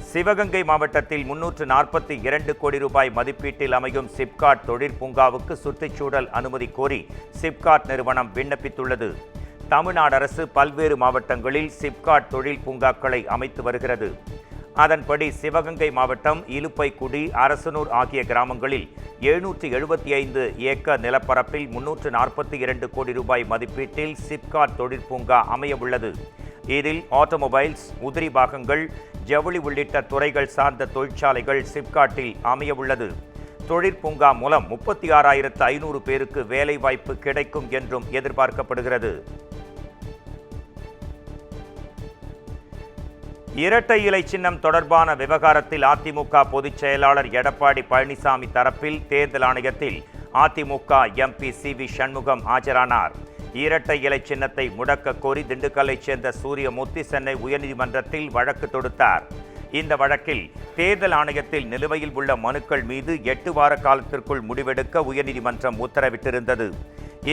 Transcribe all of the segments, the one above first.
சிவகங்கை மாவட்டத்தில் 342 கோடி ரூபாய் மதிப்பீட்டில் அமையும் சிப்காட் தொழிற்பூங்காவுக்கு சுற்றுச்சூழல் அனுமதி கோரி சிப்காட் நிறுவனம் விண்ணப்பித்துள்ளது. தமிழ்நாடு அரசு பல்வேறு மாவட்டங்களில் சிப்காட் தொழில் பூங்காக்களை அமைத்து வருகிறது. அதன்படி சிவகங்கை மாவட்டம் இலுப்பைக்குடி, அரசனூர் ஆகிய கிராமங்களில் 775 ஏக்கர் நிலப்பரப்பில் 342 கோடி ரூபாய் மதிப்பீட்டில் சிப்காட் தொழிற்பூங்கா அமையவுள்ளது. இதில் ஆட்டோமொபைல்ஸ், உதிரி பாகங்கள், ஜவுளி உள்ளிட்ட துறைகள் சார்ந்த தொழிற்சாலைகள் சிப்காட்டில் அமையவுள்ளது. தொழிற்பூங்கா மூலம் 36,500 பேருக்கு வேலைவாய்ப்பு கிடைக்கும் என்றும் எதிர்பார்க்கப்படுகிறது. இரட்டை இலை சின்னம் தொடர்பான விவகாரத்தில் அதிமுக பொதுச் செயலாளர் எடப்பாடி பழனிசாமி தரப்பில் தேர்தல் ஆணையத்தில் அதிமுக எம்பி சி.வி. சண்முகம் ஆஜரானார். இரட்டை இலை சின்னத்தை முடக்க கோரி திண்டுக்கல்லைச் சேர்ந்த சூரியமூர்த்தி சென்னை உயர்நீதிமன்றத்தில் வழக்கு தொடுத்தார். இந்த வழக்கில் தேர்தல் ஆணையத்தில் நிலுவையில் உள்ள மனுக்கள் மீது 8 வார காலத்திற்குள் முடிவெடுக்க உயர்நீதிமன்றம் உத்தரவிட்டிருந்தது.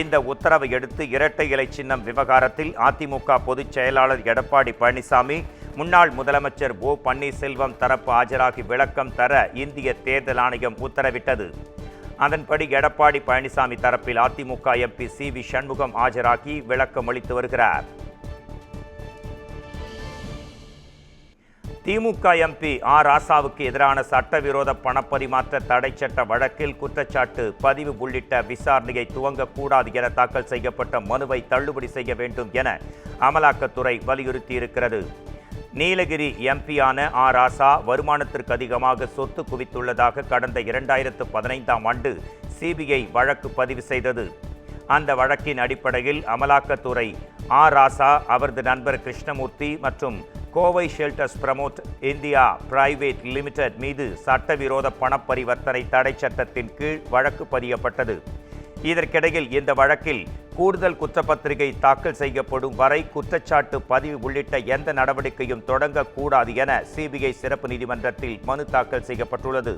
இந்த உத்தரவை அடுத்து இரட்டை இலை சின்னம் விவகாரத்தில் அதிமுக பொதுச் செயலாளர் எடப்பாடி பழனிசாமி, முன்னாள் முதலமைச்சர் ஓ பன்னீர்செல்வம் தரப்பு ஆஜராகி விளக்கம் தர இந்திய தேர்தல் ஆணையம் உத்தரவிட்டது. அதன்படி எடப்பாடி பழனிசாமி தரப்பில் அதிமுக எம்பி சி.வி. சண்முகம் ஆஜராகி விளக்கம் அளித்து வருகிறார். திமுக எம்பி ஆர். ராசாவுக்கு எதிரான சட்டவிரோத பணப்பரிமாற்ற தடை சட்ட வழக்கில் குற்றச்சாட்டு பதிவு உள்ளிட்ட விசாரணையை துவங்கக்கூடாது என தாக்கல் செய்யப்பட்ட மனுவை தள்ளுபடி செய்ய வேண்டும் என அமலாக்கத்துறை வலியுறுத்தியிருக்கிறது. நீலகிரி எம்பியான ஆர். ராசா வருமானத்திற்கு அதிகமாக சொத்து குவித்துள்ளதாக கடந்த 2015ஆம் ஆண்டு சிபிஐ வழக்கு பதிவு செய்தது. அந்த வழக்கின் அடிப்படையில் அமலாக்கத்துறை ஆர். ராசா, அவரது நண்பர் கிருஷ்ணமூர்த்தி மற்றும் Kovai shelters Pramod India private limited மீது சட்டவிரோத பணப்பரிவர்த்தனை தடை சட்டத்தின் கீழ் வழக்கு பதியப்பட்டது. இதற்கிடையில் இந்த வழக்கில் கூடுதல் குற்றப்பத்திரிகை தாக்கல் செய்யப்படும் வரை குற்றச்சாட்டு பதிவு உள்ளிட்ட எந்த நடவடிக்கையும் தொடங்கக்கூடாது என சிபிஐ சிறப்பு நீதிமன்றத்தில் மனு தாக்கல் செய்யப்பட்டுள்ளது.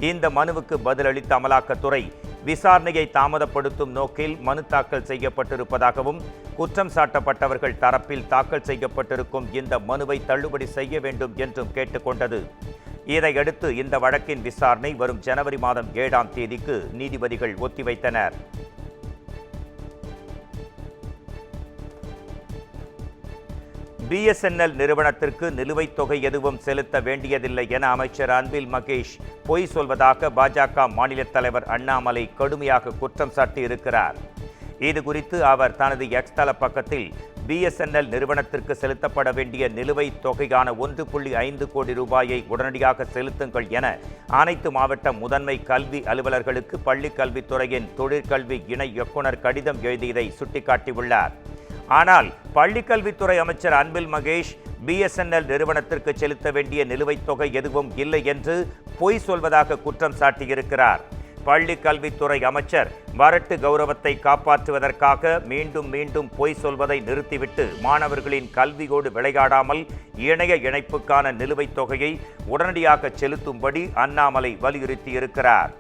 இந்த மனுவுக்கு பதிலளித்த அமலாக்கத்துறை விசாரணையை தாமதப்படுத்தும் நோக்கில் மனு தாக்கல் செய்யப்பட்டிருப்பதாகவும், குற்றம் சாட்டப்பட்டவர்கள் தரப்பில் தாக்கல் செய்யப்பட்டிருக்கும் இந்த மனுவை தள்ளுபடி செய்ய வேண்டும் என்றும் கேட்டுக்கொண்டது. இதையடுத்து இந்த வழக்கின் விசாரணை வரும் ஜனவரி மாதம் 7ஆம் தேதிக்கு நீதிபதிகள் ஒத்திவைத்தனர். பிஎஸ்என்எல் நிறுவனத்திற்கு நிலுவைத் தொகை எதுவும் செலுத்த வேண்டியதில்லை என அமைச்சர் அன்பில் மகேஷ் பொய் சொல்வதாக பாஜக மாநில தலைவர் அண்ணாமலை கடுமையாக குற்றம் சாட்டியிருக்கிறார். இது குறித்து அவர் தனது எக்ஸ் தள பக்கத்தில் பிஎஸ்என்எல் நிறுவனத்திற்கு செலுத்தப்பட வேண்டிய நிலுவைத் தொகையான 1.5 கோடி ரூபாயை உடனடியாக செலுத்துங்கள் என அனைத்து மாவட்ட முதன்மை கல்வி அலுவலர்களுக்கு பள்ளிக் கல்வித்துறையின் தொழிற்கல்வி இணை இயக்குநர் கடிதம் எழுதியதை சுட்டிக்காட்டியுள்ளார். ஆனால் பள்ளிக்கல்வித்துறை அமைச்சர் அன்பில் மகேஷ் பிஎஸ்என்எல் நிறுவனத்திற்கு செலுத்த வேண்டிய நிலுவைத் தொகை எதுவும் இல்லை என்று பொய் சொல்வதாக குற்றம் சாட்டியிருக்கிறார். பள்ளி கல்வித்துறை அமைச்சர் வரட்டு கௌரவத்தை காப்பாற்றுவதற்காக மீண்டும் மீண்டும் பொய் சொல்வதை நிறுத்திவிட்டு மாணவர்களின் கல்வியோடு விளையாடாமல் இணைய இணைப்புக்கான நிலுவைத் தொகையை உடனடியாக செலுத்தும்படி அண்ணாமலை வலியுறுத்தியிருக்கிறார்.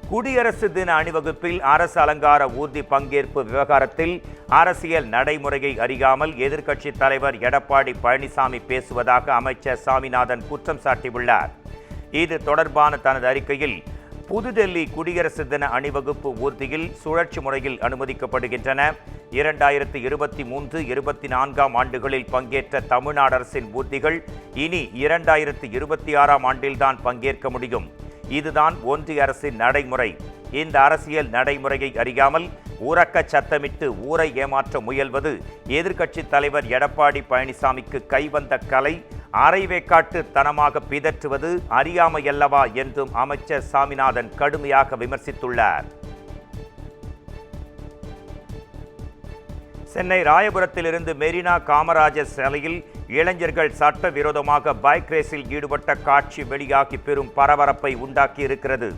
குடியரசு தின அணிவகுப்பில் அரசு அலங்கார ஊர்தி பங்கேற்பு விவகாரத்தில் அரசியல் நடைமுறையை அறியாமல் எதிர்க்கட்சித் தலைவர் எடப்பாடி பழனிசாமி பேசுவதாக அமைச்சர் சாமிநாதன் குற்றம் சாட்டியுள்ளார். இது தொடர்பான தனது அறிக்கையில், புதுடெல்லி குடியரசு தின அணிவகுப்பு ஊர்தியில் சுழற்சி முறையில் அனுமதிக்கப்படுகின்றன. 2023-24ஆம் ஆண்டுகளில் பங்கேற்ற தமிழ்நாடு அரசின் ஊர்திகள் இனி 2026ஆம் ஆண்டில்தான் பங்கேற்க முடியும். இதுதான் ஒன்றிய அரசின் நடைமுறை. இந்த அரசியல் நடைமுறையை அறியாமல் உரக்க சத்தமிட்டு ஊரை ஏமாற்ற முயல்வது எதிர்க்கட்சித் தலைவர் எடப்பாடி பழனிசாமிக்கு கைவந்த கலை. அரைவேக்காட்டு தனமாக பிதற்றுவது அறியாமையல்லவா என்றும் அமைச்சர் சாமிநாதன் கடுமையாக விமர்சித்துள்ளார். சென்னை ராயபுரத்திலிருந்து மெரினா காமராஜர் சாலையில் இளைஞர்கள் சட்டவிரோதமாக பைக் ரேஸில் ஈடுபட்ட காட்சி வெளியாகி பெரும் பரபரப்பை உண்டாக்கியிருக்கிறது.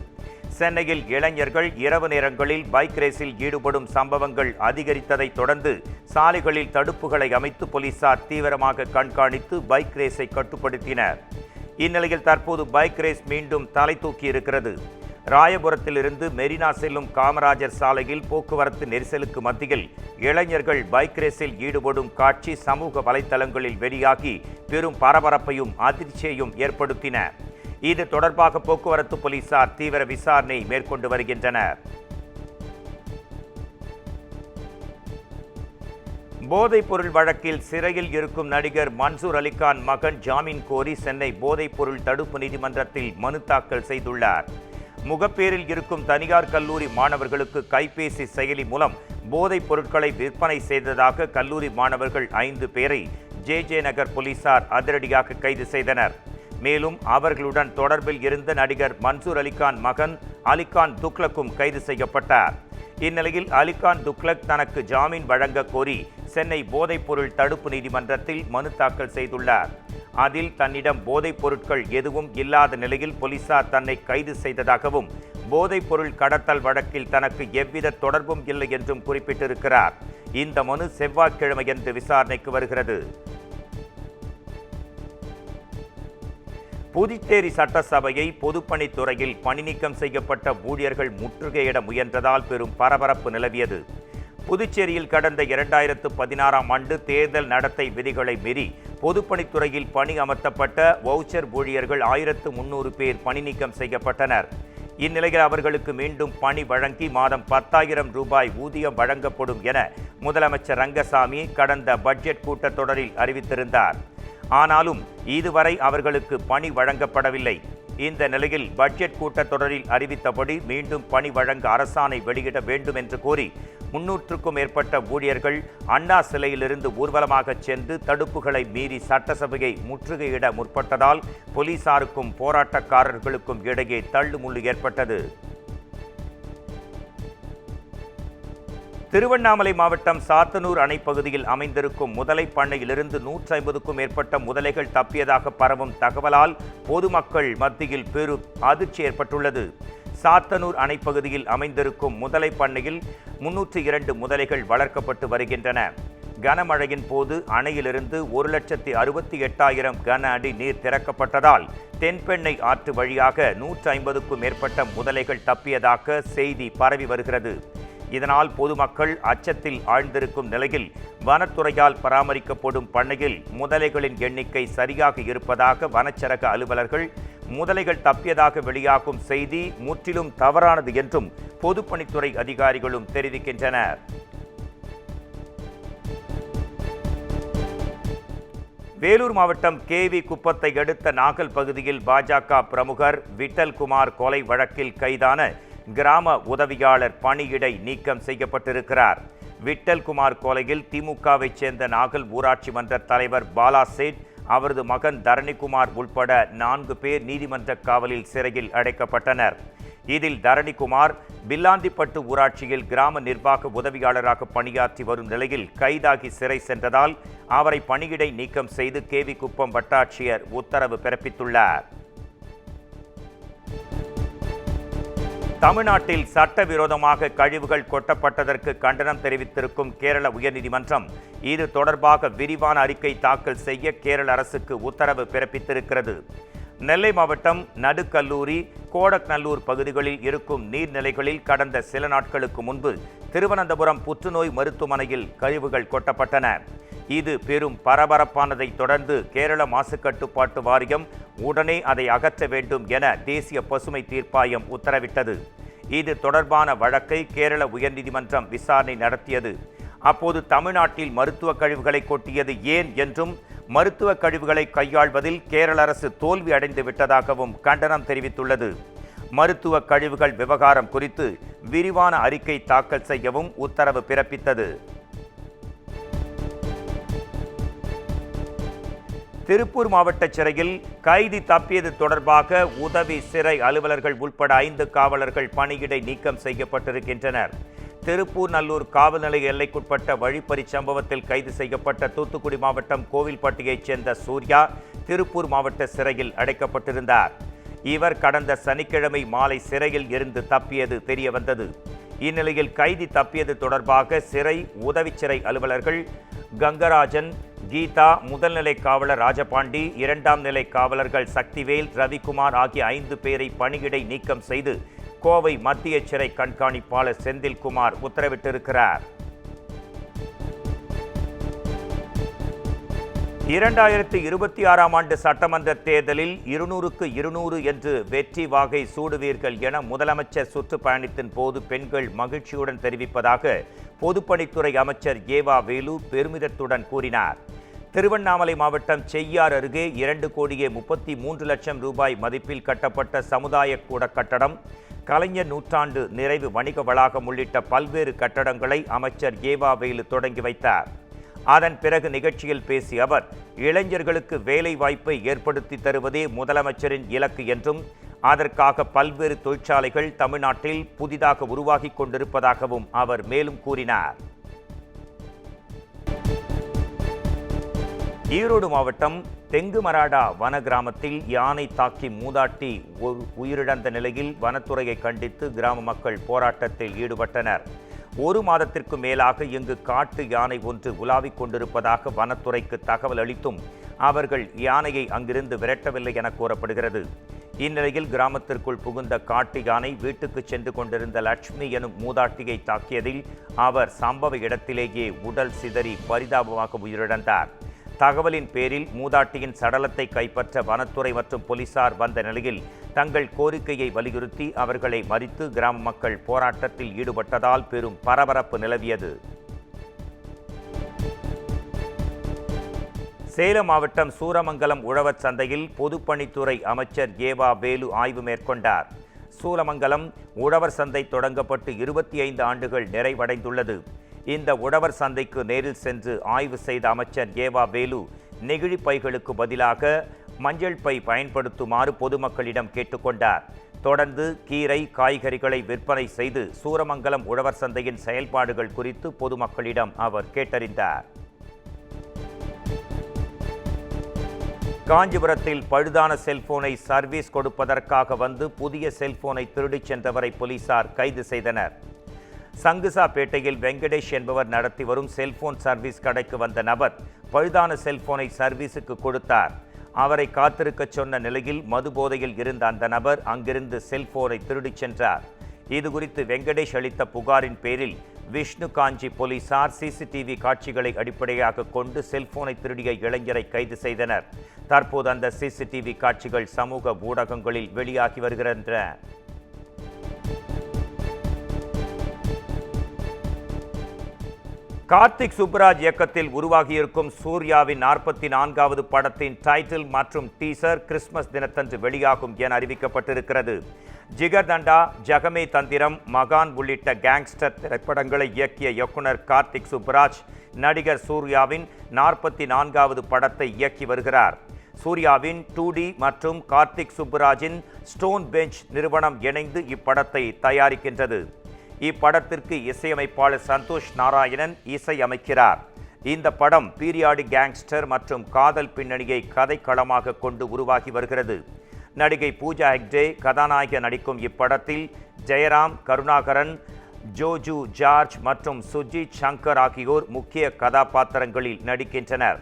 சென்னையில் இளைஞர்கள் இரவு நேரங்களில் பைக் ரேஸில் ஈடுபடும் சம்பவங்கள் அதிகரித்ததை தொடர்ந்து சாலைகளில் தடுப்புகளை அமைத்து போலீசார் தீவிரமாக கண்காணித்து பைக் ரேஸை கட்டுப்படுத்தினர். இந்நிலையில் தற்போது பைக் ரேஸ் மீண்டும் தலை தூக்கியிருக்கிறது. ராயபுரத்திலிருந்து மெரினா செல்லும் காமராஜர் சாலையில் போக்குவரத்து நெரிசலுக்கு மத்தியில் இளைஞர்கள் பைக் ரேஸில் ஈடுபடும் காட்சி சமூக வலைதளங்களில் வெளியாகி பெரும் பரபரப்பையும் அதிர்ச்சியையும் ஏற்படுத்தின. இது தொடர்பாக போக்குவரத்து போலீசார் தீவிர விசாரணை மேற்கொண்டு வருகின்றனர். போதைப்பொருள் வழக்கில் சிறையில் இருக்கும் நடிகர் மன்சூர் அலிகான் மகன் ஜாமீன் கோரி சென்னை போதைப்பொருள் தடுப்பு நீதிமன்றத்தில் மனு தாக்கல் செய்துள்ளார். முகப்பேரில் இருக்கும் தனியார் கல்லூரி மாணவர்களுக்கு கைபேசி செயலி மூலம் போதைப் பொருட்களை விற்பனை செய்ததாக கல்லூரி மாணவர்கள் 5 பேரை ஜே நகர் போலீசார் அதிரடியாக கைது செய்தனர். மேலும் அவர்களுடன் தொடர்பில் இருந்த நடிகர் மன்சூர் அலிகான் மகன் அலிகான் துக்ளக்கும் கைது செய்யப்பட்டார். இந்நிலையில் அலிகான் துக்ளக் தனக்கு ஜாமீன் வழங்க கோரி சென்னை போதைப்பொருள் தடுப்பு நீதிமன்றத்தில் மனு தாக்கல் செய்துள்ளார். அதில் தன்னிடம் போதைப் பொருட்கள் எதுவும் இல்லாத நிலையில் போலீசார் தன்னை கைது செய்ததாகவும் போதைப்பொருள் கடத்தல் வழக்கில் தனக்கு எவ்வித தொடர்பும் இல்லை என்றும் குறிப்பிட்டிருக்கிறார். இந்த மனு செவ்வாய்க்கிழமையன்று விசாரணைக்கு வருகிறது. புதுச்சேரி சட்டசபையை பொதுப்பணித்துறையில் பணிநீக்கம் செய்யப்பட்ட ஊழியர்கள் முற்றுகையிட முயன்றதால் பெரும் பரபரப்பு நிலவியது. புதுச்சேரியில் கடந்த 2016ஆம் ஆண்டு தேர்தல் நடத்தை விதிகளை மீறி பொதுப்பணித்துறையில் பணி அமர்த்தப்பட்ட வவுச்சர் ஊழியர்கள் 1300 பேர் பணிநீக்கம் செய்யப்பட்டனர். இந்நிலையில் அவர்களுக்கு மீண்டும் பணி வழங்கி மாதம் 10,000 ரூபாய் ஊதியம் வழங்கப்படும் என முதலமைச்சர் ரங்கசாமி கடந்த பட்ஜெட் கூட்டத்தொடரில் அறிவித்திருந்தார். ஆனாலும் இதுவரை அவர்களுக்கு பணி வழங்கப்படவில்லை. இந்த நிலையில் பட்ஜெட் கூட்டத்தொடரில் அறிவித்தபடி மீண்டும் பணி வழங்க அரசாணை வெளியிட வேண்டும் என்று கோரி 300க்கும் மேற்பட்ட ஊழியர்கள் அண்ணா சிலையிலிருந்து ஊர்வலமாக சென்று தடுப்புகளை மீறி சட்டசபையை முற்றுகையிட முற்பட்டதால் போலீசாருக்கும் போராட்டக்காரர்களுக்கும் இடையே தள்ளுமுள்ளு ஏற்பட்டது. திருவண்ணாமலை மாவட்டம் சாத்தனூர் அணை பகுதியில் அமைந்திருக்கும் முதலை பண்ணையிலிருந்து 150க்கும் மேற்பட்ட முதலைகள் தப்பியதாக பரவும் தகவலால் பொதுமக்கள் மத்தியில் பெரும் அதிர்ச்சி ஏற்பட்டுள்ளது. சாத்தனூர் அணை பகுதியில் அமைந்திருக்கும் முதலை பண்ணையில் 302 முதலைகள் வளர்க்கப்பட்டு வருகின்றன. கனமழையின் போது அணையிலிருந்து 1,68,000 கன அடி நீர் திறக்கப்பட்டதால் தென்பெண்ணை ஆற்று வழியாக 150க்கும் மேற்பட்ட முதலைகள் தப்பியதாக செய்தி பரவி வருகிறது. இதனால் பொதுமக்கள் அச்சத்தில் ஆழ்ந்திருக்கும் நிலையில் வனத்துறையால் பராமரிக்கப்படும் பண்ணையில் முதலைகளின் எண்ணிக்கை சரியாக இருப்பதாக வனச்சரக அலுவலர்கள் முதலைகள் தப்பியதாக வெளியாகும் செய்தி முற்றிலும் தவறானது என்றும் பொதுப்பணித்துறை அதிகாரிகளும் தெரிவிக்கின்றனர். வேலூர் மாவட்டம் கேவி குப்பத்தை அடுத்த நாகல் பகுதியில் பாஜக பிரமுகர் விட்டல்குமார் கொலை வழக்கில் கைதான கிராம உதவியாளர் பணியிடை நீக்கம் செய்யப்பட்டிருக்கிறார். விட்டல்குமார் கொலையில் திமுகவைச் சேர்ந்த நாகல் ஊராட்சி மன்ற தலைவர் பாலா சேட், அவரது மகன் தரணிக்குமார் உள்பட 4 பேர் நீதிமன்ற காவலில் சிறையில் அடைக்கப்பட்டனர். இதில் தரணிக்குமார் பில்லாந்திப்பட்டு ஊராட்சியில் கிராம நிர்வாக உதவியாளராக பணியாற்றி வரும் நிலையில் கைதாகி சிறை சென்றதால் அவரை பணியிடை நீக்கம் செய்து கேவிக்குப்பம் வட்டாட்சியர் உத்தரவு பிறப்பித்துள்ளார். தமிழ்நாட்டில் சட்டவிரோதமாக கழிவுகள் கொட்டப்பட்டதற்கு கண்டனம் தெரிவித்திருக்கும் கேரள உயர்நீதிமன்றம் இது தொடர்பாக விரிவான அறிக்கை தாக்கல் செய்ய கேரள அரசுக்கு உத்தரவு பிறப்பித்திருக்கிறது. நெல்லை மாவட்டம் நடுக்கல்லூரி, கோடக்நல்லூர் பகுதிகளில் இருக்கும் நீர்நிலைகளில் கடந்த சில நாட்களுக்கு முன்பு திருவனந்தபுரம் புற்றுநோய் மருத்துவமனையில் கழிவுகள் கொட்டப்பட்டன. இது பெரும் பரபரப்பானதை தொடர்ந்து கேரள மாசு கட்டுப்பாட்டு வாரியம் உடனே அதை அகற்ற வேண்டும் என தேசிய பசுமை தீர்ப்பாயம் உத்தரவிட்டது. இது தொடர்பான வழக்கை கேரள உயர்நீதிமன்றம் விசாரணை நடத்தியது. அப்போது தமிழ்நாட்டில் மருத்துவ கழிவுகளை கொட்டியது ஏன் என்றும் மருத்துவ கழிவுகளை கையாள்வதில் கேரள அரசு தோல்வி அடைந்து விட்டதாகவும் கண்டனம் தெரிவித்துள்ளது. மருத்துவ கழிவுகள் விவகாரம் குறித்து விரிவான அறிக்கை தாக்கல் செய்யவும் உத்தரவு பிறப்பித்தது. திருப்பூர் மாவட்ட சிறையில் கைதி தப்பியது தொடர்பாக உதவி சிறை அலுவலர்கள் உட்பட 5 காவலர்கள் பணியிடை நீக்கம் செய்யப்பட்டிருக்கின்றனர். திருப்பூர் நல்லூர் காவல் நிலைய எல்லைக்குட்பட்ட வழிப்பறி சம்பவத்தில் கைது செய்யப்பட்ட தூத்துக்குடி மாவட்டம் கோவில்பட்டியைச் சேர்ந்த சூர்யா திருப்பூர் மாவட்ட சிறையில் அடைக்கப்பட்டிருந்தார். இவர் கடந்த சனிக்கிழமை மாலை சிறையில் இருந்து தப்பியது தெரியவந்தது. இந்நிலையில் கைதி தப்பியது தொடர்பாக சிறை உதவி சிறை அலுவலர்கள் கங்கராஜன், கீதா, முதல்நிலை காவலர் ராஜபாண்டி, 2ஆம் நிலை காவலர்கள் சக்திவேல், ரவிக்குமார் ஆகிய 5 பேரை பணியிடை நீக்கம் செய்து கோவை மத்திய சிறை கண்காணிப்பாளர் செந்தில்குமார் உத்தரவிட்டிருக்கிறார். 2026ஆம் ஆண்டு சட்டமன்ற தேர்தலில் 200க்கு 200 என்று வெற்றி வாகை சூடுவீர்கள் என முதலமைச்சர் சுற்றுப்பயணத்தின் போது பெண்கள் மகிழ்ச்சியுடன் தெரிவிப்பதாக பொதுப்பணித்துறை அமைச்சர் ஏவா வேலு பெருமிதத்துடன் கூறினார். திருவண்ணாமலை மாவட்டம் செய்யார் அருகே 2,33,00,000 ரூபாய் மதிப்பில் கட்டப்பட்ட சமுதாய கூட கட்டடம், கலைஞர் நூற்றாண்டு நிறைவு வணிக வளாகம் உள்ளிட்ட பல்வேறு கட்டடங்களை அமைச்சர் ஏவா வேலு தொடங்கி வைத்தார். அதன் பிறகு நிகழ்ச்சியில் பேசிய அவர், இளைஞர்களுக்கு வேலை வாய்ப்பை ஏற்படுத்தி தருவதே முதலமைச்சரின் இலக்கு என்றும் அதற்காக பல்வேறு தொழிற்சாலைகள் தமிழ்நாட்டில் புதிதாக உருவாகி கொண்டிருப்பதாகவும் அவர் மேலும் கூறினார். ஈரோடு மாவட்டம் தெங்குமராடா வன கிராமத்தில் யானை தாக்கி மூதாட்டி உயிரிழந்த நிலையில் வனத்துறையை கண்டித்து கிராம மக்கள் போராட்டத்தில் ஈடுபட்டனர். 1 மாதத்திற்கு மேலாக இங்கு காட்டு யானை ஒன்று உலாவிக் கொண்டிருப்பதாக வனத்துறைக்கு தகவல் அளித்தும் அவர்கள் யானையை அங்கிருந்து விரட்டவில்லை என கூறப்படுகிறது. இந்நிலையில் கிராமத்திற்குள் புகுந்த காட்டு யானை வீட்டுக்கு சென்று கொண்டிருந்த லட்சுமி எனும் மூதாட்டியை தாக்கியதில் அவர் சம்பவ இடத்திலேயே உடல் சிதறி பரிதாபமாக உயிரிழந்தார். தகவலின் பேரில் மூதாட்டியின் சடலத்தை கைப்பற்ற வனத்துறை மற்றும் போலீசார் வந்த நிலையில் தங்கள் கோரிக்கையை வலியுறுத்தி அவர்களை மறித்து கிராம மக்கள் போராட்டத்தில் ஈடுபட்டதால் பெரும் பரபரப்பு நிலவியது. சேலம் மாவட்டம் சூரமங்கலம் உழவர் சந்தையில் பொதுப்பணித்துறை அமைச்சர் ஏவா வேலு ஆய்வு மேற்கொண்டார். சூரமங்கலம் உழவர் சந்தை தொடங்கப்பட்டு 25 ஆண்டுகள் நிறைவடைந்துள்ளது. இந்த உழவர் சந்தைக்கு நேரில் சென்று ஆய்வு செய்த அமைச்சர் ஏவா வேலு நெகிழி பைகளுக்கு பதிலாக மஞ்சள் பை பயன்படுத்துமாறு பொதுமக்களிடம் கேட்டுக்கொண்டார். தொடர்ந்து கீரை, காய்கறிகளை விற்பனை செய்து சூரமங்கலம் உழவர் சந்தையின் செயல்பாடுகள் குறித்து பொதுமக்களிடம் அவர் கேட்டறிந்தார். காஞ்சிபுரத்தில் பழுதான செல்போனை சர்வீஸ் கொடுப்பதற்காக வந்து புதிய செல்போனை திருடிச் சென்றவரை போலீசார் கைது செய்தனர். சங்குசாப்பேட்டையில் வெங்கடேஷ் என்பவர் நடத்தி வரும் செல்போன் சர்வீஸ் கடைக்கு வந்த நபர் பழுதான செல்போனை சர்வீஸுக்கு கொடுத்தார். அவரை காத்திருக்க சொன்ன நிலையில் மது போதையில் இருந்த அந்த நபர் அங்கிருந்து செல்போனை திருடிச் சென்றார். இதுகுறித்து வெங்கடேஷ் அளித்த புகாரின் பேரில் விஷ்ணு காஞ்சி போலீசார் சிசிடிவி காட்சிகளை அடிப்படையாக கொண்டு செல்போனை திருடிய இளைஞரை கைது செய்தனர். தற்போது அந்த சிசிடிவி காட்சிகள் சமூக ஊடகங்களில் வெளியாகி வருகின்றன. கார்த்திக் சுப்புராஜ் இயக்கத்தில் உருவாகியிருக்கும் சூர்யாவின் 44வது படத்தின் டைட்டில் மற்றும் டீசர் கிறிஸ்துமஸ் தினத்தன்று வெளியாகும் என அறிவிக்கப்பட்டிருக்கிறது. ஜிகர்தண்டா, ஜகமே தந்திரம், மகான் உள்ளிட்ட கேங்ஸ்டர் திரைப்படங்களை இயக்கிய இயக்குனர் கார்த்திக் சுப்புராஜ் நடிகர் சூர்யாவின் 44வது படத்தை இயக்கி வருகிறார். சூர்யாவின் 2D மற்றும் கார்த்திக் சுப்புராஜின் ஸ்டோன் பெஞ்ச் நிறுவனம் இணைந்து இப்படத்தை தயாரிக்கின்றது. இப்படத்திற்கு இசையமைப்பாளர் சந்தோஷ் நாராயணன் இசையமைக்கிறார். இந்த படம் பீரியாடிக் கேங்ஸ்டர் மற்றும் காதல் பின்னணியை கதைக்களமாக கொண்டு உருவாகி வருகிறது. நடிகை பூஜா ஹெக்டே கதாநாயகி நடிக்கும் இப்படத்தில் ஜெயராம், கருணாகரன், ஜோஜு ஜார்ஜ் மற்றும் சுஜித் சங்கர் ஆகியோர் முக்கிய கதாபாத்திரங்களில் நடிக்கின்றனர்.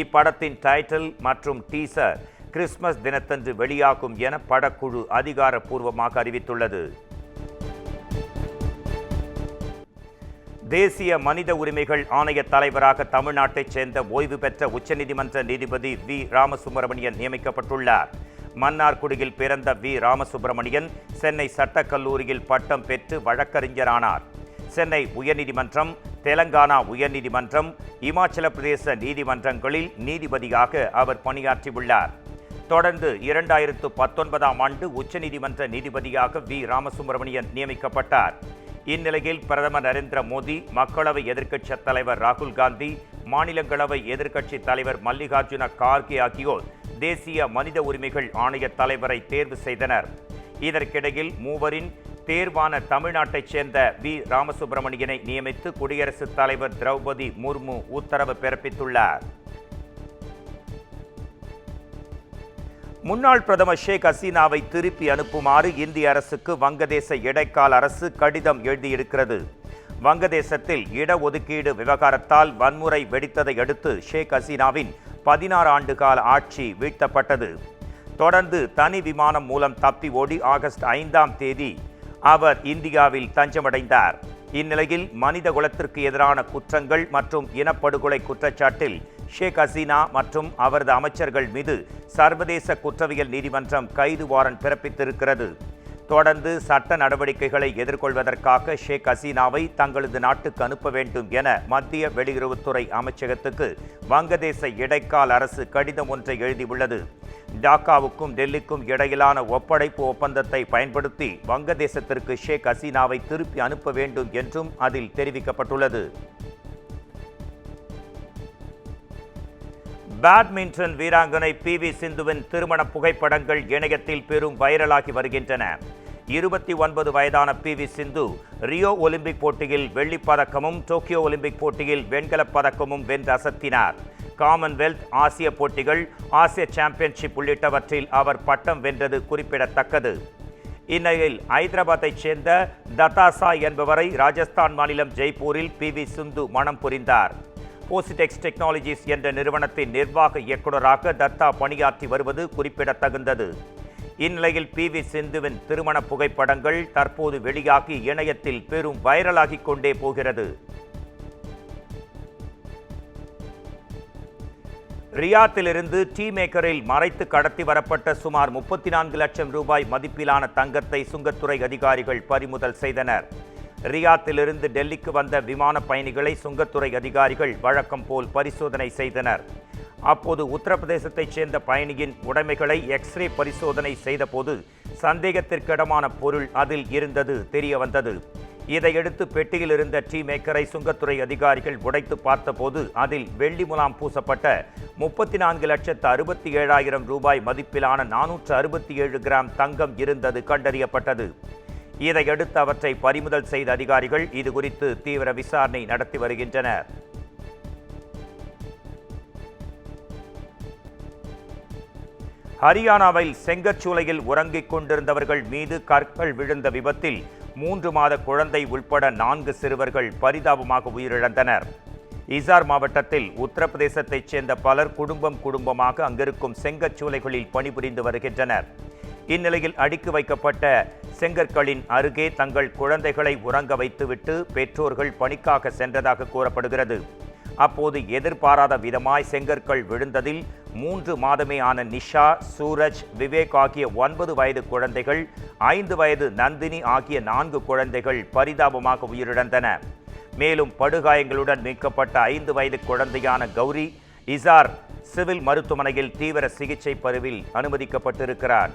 இப்படத்தின் டைட்டில் மற்றும் டீசர் கிறிஸ்துமஸ் தினத்தன்று வெளியாகும் என படக்குழு அதிகாரப்பூர்வமாக அறிவித்துள்ளது. தேசிய மனித உரிமைகள் ஆணைய தலைவராக தமிழ்நாட்டைச் சேர்ந்த ஓய்வு பெற்ற உச்சநீதிமன்ற நீதிபதி வி. ராமசுப்பிரமணியன் நியமிக்கப்பட்டுள்ளார். மன்னார்குடியில் பிறந்த வி. ராமசுப்பிரமணியன் சென்னை சட்டக்கல்லூரியில் பட்டம் பெற்று வழக்கறிஞரானார். சென்னை உயர்நீதிமன்றம், தெலங்கானா உயர்நீதிமன்றம், இமாச்சல பிரதேச நீதிமன்றங்களில் நீதிபதியாக அவர் பணியாற்றியுள்ளார். தொடர்ந்து 2019ஆம் ஆண்டு உச்சநீதிமன்ற நீதிபதியாக வி. ராமசுப்பிரமணியன் நியமிக்கப்பட்டார். இந்நிலையில் பிரதமர் நரேந்திர மோடி, மக்களவை எதிர்க்கட்சித் தலைவர் ராகுல் காந்தி, மாநிலங்களவை எதிர்க்கட்சித் தலைவர் மல்லிகார்ஜுன கார்கே ஆகியோர் தேசிய மனித உரிமைகள் ஆணைய தலைவரை தேர்வு செய்தனர். இதற்கிடையில் மூவரின் தேர்வான தமிழ்நாட்டைச் சேர்ந்த வி. ராமசுப்பிரமணியனை நியமித்து குடியரசுத் தலைவர் திரௌபதி முர்மு உத்தரவு பிறப்பித்துள்ளார். முன்னாள் பிரதமர் ஷேக் ஹசீனாவை திருப்பி அனுப்புமாறு இந்திய அரசுக்கு வங்கதேச இடைக்கால அரசு கடிதம் எழுதியிருக்கிறது. வங்கதேசத்தில் இடஒதுக்கீடு விவகாரத்தால் வன்முறை வெடித்ததை அடுத்து ஷேக் ஹசீனாவின் 16 ஆண்டு கால ஆட்சி வீழ்த்தப்பட்டது. தொடர்ந்து தனி விமானம் மூலம் தப்பி ஓடி ஆகஸ்ட் 5ஆம் தேதி அவர் இந்தியாவில் தஞ்சமடைந்தார். இந்நிலையில் மனித குலத்திற்கு எதிரான குற்றங்கள் மற்றும் இனப்படுகொலை குற்றச்சாட்டில் ஷேக் ஹசீனா மற்றும் அவரது அமைச்சர்கள் மீது சர்வதேச குற்றவியல் நீதிமன்றம் கைது வாரண்ட் பிறப்பித்திருக்கிறது. தொடர்ந்து சட்ட நடவடிக்கைகளை எதிர்கொள்வதற்காக ஷேக் ஹசீனாவை தங்களது நாட்டுக்கு அனுப்ப வேண்டும் என மத்திய வெளியுறவுத்துறை அமைச்சகத்துக்கு வங்கதேச இடைக்கால அரசு கடிதம் ஒன்றை எழுதியுள்ளது. டாக்காவுக்கும் டெல்லிக்கும் இடையிலான ஒப்படைப்பு ஒப்பந்தத்தை பயன்படுத்தி வங்கதேசத்திற்கு ஷேக் ஹசீனாவை திருப்பி அனுப்ப வேண்டும் என்றும் அதில் தெரிவிக்கப்பட்டுள்ளது. பேட்மிண்டன் வீராங்கனை PV சிந்துவின் திருமண புகைப்படங்கள் இணையத்தில் பெரும் வைரலாகி வருகின்றன. 29 வயதான PV சிந்து ரியோ ஒலிம்பிக் போட்டியில் வெள்ளிப் பதக்கமும் டோக்கியோ ஒலிம்பிக் போட்டியில் வெண்கலப் பதக்கமும் வென்று அசத்தினார். காமன்வெல்த், ஆசிய போட்டிகள், ஆசிய சாம்பியன்ஷிப் உள்ளிட்டவற்றில் அவர் பட்டம் வென்றது குறிப்பிடத்தக்கது. இந்நிலையில் ஐதராபாத்தைச் சேர்ந்த தத்தாசா என்பவரை ராஜஸ்தான் மாநிலம் ஜெய்ப்பூரில் PV சிந்து மணம் புரிந்தார். போசிடெக்ஸ் டெக்னாலஜிஸ் என்ற நிறுவனத்தின் நிர்வாக இயக்குநராக தத்தா பணியாற்றி வருவது குறிப்பிடத்தகுந்தது. இந்நிலையில் PV சிந்துவின் திருமண புகைப்படங்கள் தற்போது வெளியாகி இணையத்தில் பெரும் வைரலாகிக் கொண்டே போகிறது. ரியாத்திலிருந்து டீ மேக்கரில் மறைத்து கடத்தி வரப்பட்ட சுமார் 34 லட்சம் ரூபாய் மதிப்பிலான தங்கத்தை சுங்கத்துறை அதிகாரிகள் பறிமுதல் செய்தனர். ரியாத்திலிருந்து டெல்லிக்கு வந்த விமான பயணிகளை சுங்கத்துறை அதிகாரிகள் வழக்கம் போல் பரிசோதனை செய்தனர். அப்போது உத்தரப்பிரதேசத்தைச் சேர்ந்த பயணியின் உடைமைகளை எக்ஸ்ரே பரிசோதனை செய்தபோது சந்தேகத்திற்கிடமான பொருள் அதில் இருந்தது தெரிய வந்தது. இதையடுத்து பெட்டியில் இருந்த டீ மேக்கரை சுங்கத்துறை அதிகாரிகள் உடைத்து பார்த்தபோது அதில் வெள்ளி முலாம் பூசப்பட்ட 34,67,000 ரூபாய் மதிப்பிலான 467 கிராம் தங்கம் இருந்தது கண்டறியப்பட்டது. இதையடுத்து அவற்றை பறிமுதல் செய்த அதிகாரிகள் இதுகுறித்து தீவிர விசாரணை நடத்தி வருகின்றனர். ஹரியானாவில் செங்கச்சூளையில் உறங்கிக் கொண்டிருந்தவர்கள் மீது கற்கள் விழுந்த விபத்தில் 3 மாத குழந்தை உள்பட 4 சிறுவர்கள் பரிதாபமாக உயிரிழந்தனர். இசார் மாவட்டத்தில் உத்தரப்பிரதேசத்தைச் சேர்ந்த பலர் குடும்பமாக அங்கிருக்கும் செங்கச்சூளைகளில் பணிபுரிந்து வருகின்றனர். இந்நிலையில் அடுக்கி வைக்கப்பட்ட செங்கற்களின் அருகே தங்கள் குழந்தைகளை உறங்க வைத்துவிட்டு பெற்றோர்கள் பணிக்காக சென்றதாக கூறப்படுகிறது. அப்போது எதிர்பாராத விதமாய் செங்கற்கள் விழுந்ததில் 3 மாதமே ஆன நிஷா, சூரஜ், விவேக் ஆகிய 9 வயது குழந்தைகள், 5 வயது நந்தினி ஆகிய 4 குழந்தைகள் பரிதாபமாக உயிரிழந்தன. மேலும் படுகாயங்களுடன் மீட்கப்பட்ட 5 வயது குழந்தையான கௌரி இசார் சிவில் மருத்துவமனையில் தீவிர சிகிச்சை பிரிவில் அனுமதிக்கப்பட்டிருக்கிறார்.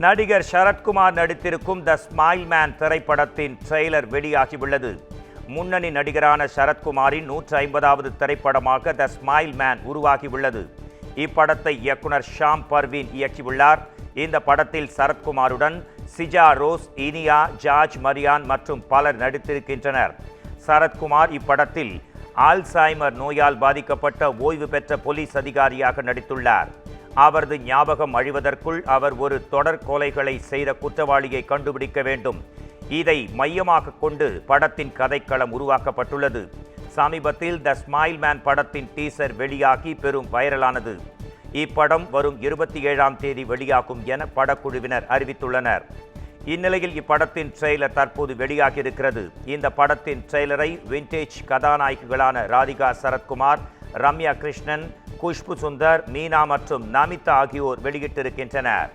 நடிகர் சரத்குமார் நடித்திருக்கும் த ஸ்மைல் மேன் திரைப்படத்தின் ட்ரெய்லர் வெளியாகியுள்ளது. முன்னணி நடிகரான சரத்குமாரின் 150வது திரைப்படமாக த ஸ்மைல் மேன் உருவாகியுள்ளது. இப்படத்தை இயக்குனர் ஷாம் பர்வீன் இயக்கியுள்ளார். இந்த படத்தில் சரத்குமாருடன் சிஜா ரோஸ், இனியா, ஜார்ஜ் மரியான் மற்றும் பலர் நடித்திருக்கின்றனர். சரத்குமார் இப்படத்தில் ஆல்சைமர் நோயால் பாதிக்கப்பட்ட ஓய்வு பெற்ற போலீஸ் அதிகாரியாக நடித்துள்ளார். அவரது ஞாபகம் அழிவதற்குள் அவர் ஒரு தொடர் கொலைகளை செய்த குற்றவாளியை கண்டுபிடிக்க வேண்டும். இதை மையமாக கொண்டு படத்தின் கதைக்களம் உருவாக்கப்பட்டுள்ளது. சமீபத்தில் த ஸ்மைல் மேன் படத்தின் டீசர் வெளியாகி பெரும் வைரலானது. இப்படம் வரும் 27ஆம் தேதி வெளியாகும் என படக்குழுவினர் அறிவித்துள்ளனர். இந்நிலையில் இப்படத்தின் ட்ரெய்லர் தற்போது வெளியாகியிருக்கிறது. இந்த படத்தின் ட்ரெய்லரை விண்டேஜ் கதாநாயகிகளான ராதிகா சரத்குமார், ரம்யா கிருஷ்ணன், குஷ்பு சுந்தர், மீனா மற்றும் நமிதா ஆகியோர் வெளியிட்டிருக்கின்றனர்.